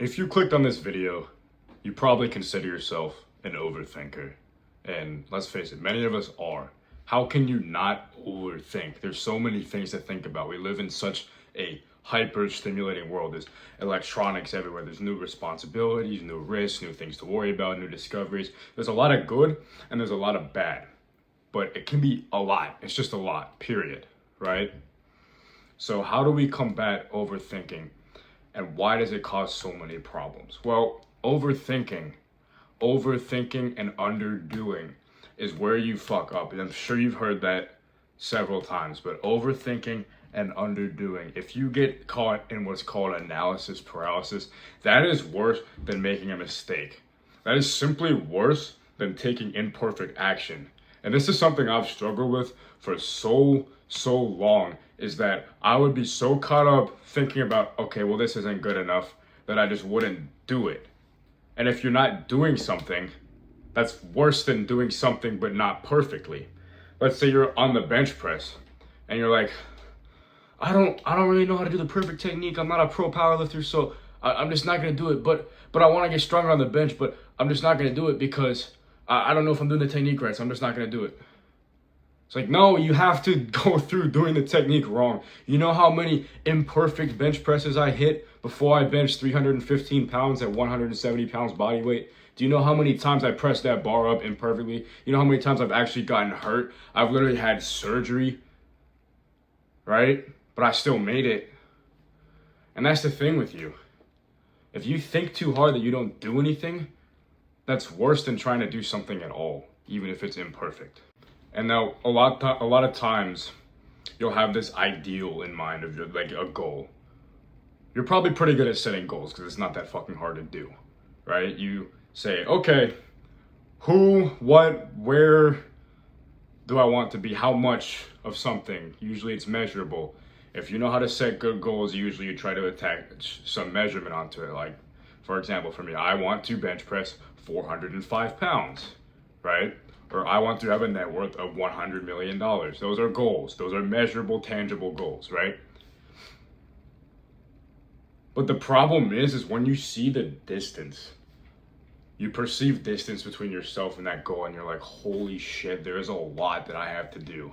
If you clicked on this video, you probably consider yourself an overthinker. And let's face it, many of us are. How can you not overthink? There's so many things to think about. We live in such a hyper-stimulating world. There's electronics everywhere. There's new responsibilities, new risks, new things to worry about, new discoveries. There's a lot of good and there's a lot of bad. But it can be a lot. It's just a lot, period, right? So how do we combat overthinking? And why does it cause so many problems? Well, overthinking and underdoing is where you fuck up. And I'm sure you've heard that several times, but overthinking and underdoing, if you get caught in what's called analysis paralysis, that is worse than making a mistake. That is simply worse than taking imperfect action. And this is something I've struggled with for so long, is that I would be so caught up thinking about, okay, well, this isn't good enough, that I just wouldn't do it. And if you're not doing something, that's worse than doing something but not perfectly. Let's say you're on the bench press and you're like, I don't really know how to do the perfect technique. I'm not a pro powerlifter, so I'm just not gonna do it. But I want to get stronger on the bench, but I'm just not gonna do it because I don't know if I'm doing the technique right, so I'm just not gonna do it. It's like, no, you have to go through doing the technique wrong. You know how many imperfect bench presses I hit before I benched 315 pounds at 170 pounds body weight? Do you know how many times I pressed that bar up imperfectly? You know how many times I've actually gotten hurt? I've literally had surgery, right? But I still made it. And that's the thing with you. If you think too hard that you don't do anything, that's worse than trying to do something at all, even if it's imperfect. And now a lot of times you'll have this ideal in mind of like a goal. You're probably pretty good at setting goals because it's not that fucking hard to do, right? You say, okay, who, what, where do I want to be? How much of something? Usually it's measurable. If you know how to set good goals, usually you try to attach some measurement onto it. Like, for example, for me, I want to bench press 405 pounds, right? Or I want to have a net worth of $100 million. Those are goals. Those are measurable, tangible goals, right? But the problem is when you see the distance, you perceive distance between yourself and that goal, and you're like, holy shit, there is a lot that I have to do.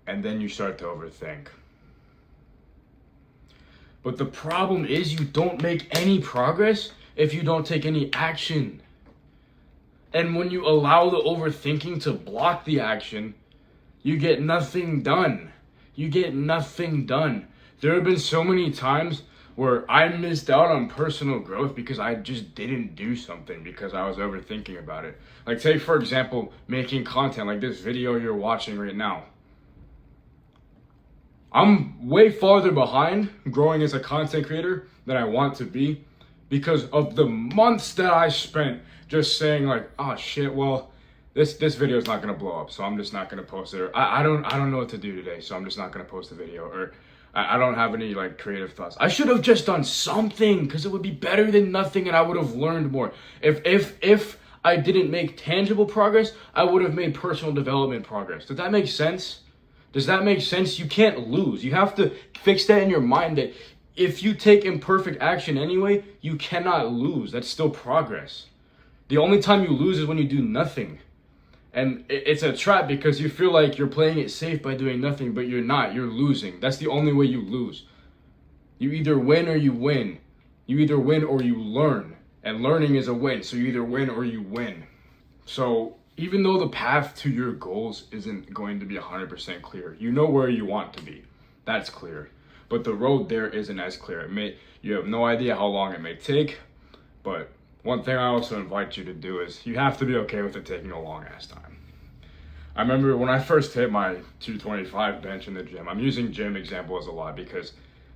And then you start to overthink. But the problem is you don't make any progress if you don't take any action. And when you allow the overthinking to block the action, you get nothing done. You get nothing done. There have been so many times where I missed out on personal growth because I just didn't do something because I was overthinking about it. Like, take, for example, making content like this video you're watching right now. I'm way farther behind growing as a content creator than I want to be because of the months that I spent just saying like, oh shit, well, this video is not gonna blow up, so I'm just not gonna post it. Or I don't know what to do today, so I'm just not gonna post a video. Or I don't have any like creative thoughts. I should have just done something because it would be better than nothing, and I would have learned more. If I didn't make tangible progress, I would have made personal development progress. Does that make sense? Does that make sense? You can't lose. You have to fix that in your mind that if you take imperfect action anyway, you cannot lose. That's still progress. The only time you lose is when you do nothing. And it's a trap because you feel like you're playing it safe by doing nothing, but you're not. You're losing. That's the only way you lose. You either win or you win. You either win or you learn. And learning is a win. So you either win or you win. So even though the path to your goals isn't going to be 100% clear, you know where you want to be. That's clear. But the road there isn't as clear. You have no idea how long it may take, but one thing I also invite you to do is you have to be okay with it taking a long ass time. I remember when I first hit my 225 bench in the gym, I'm using gym examples a lot because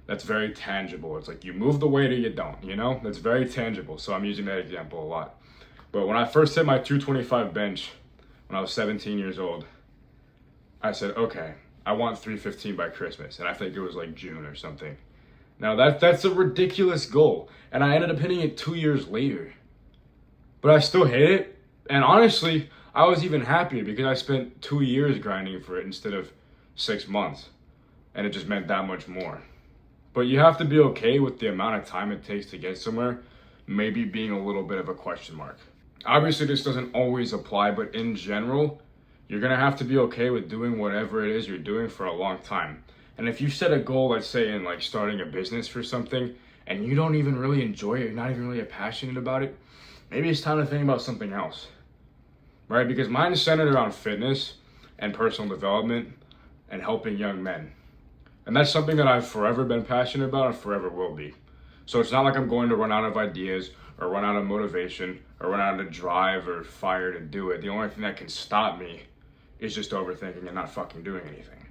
that's very tangible. It's like you move the weight or you don't, you know? That's very tangible, so I'm using that example a lot. But when I first hit my 225 bench when I was 17 years old, I said, okay, I want 315 by Christmas. And I think it was like June or something. Now that's a ridiculous goal. And I ended up hitting it 2 years later. But I still hit it. And honestly, I was even happier because I spent 2 years grinding for it instead of 6 months. And it just meant that much more. But you have to be okay with the amount of time it takes to get somewhere, maybe being a little bit of a question mark. Obviously, this doesn't always apply, but in general, you're gonna have to be okay with doing whatever it is you're doing for a long time. And if you set a goal, let's say in like starting a business for something, and you don't even really enjoy it, you're not even really passionate about it, maybe it's time to think about something else, right? Because mine is centered around fitness and personal development and helping young men. And that's something that I've forever been passionate about and forever will be. So it's not like I'm going to run out of ideas or run out of motivation or run out of drive or fire to do it. The only thing that can stop me is just overthinking and not fucking doing anything.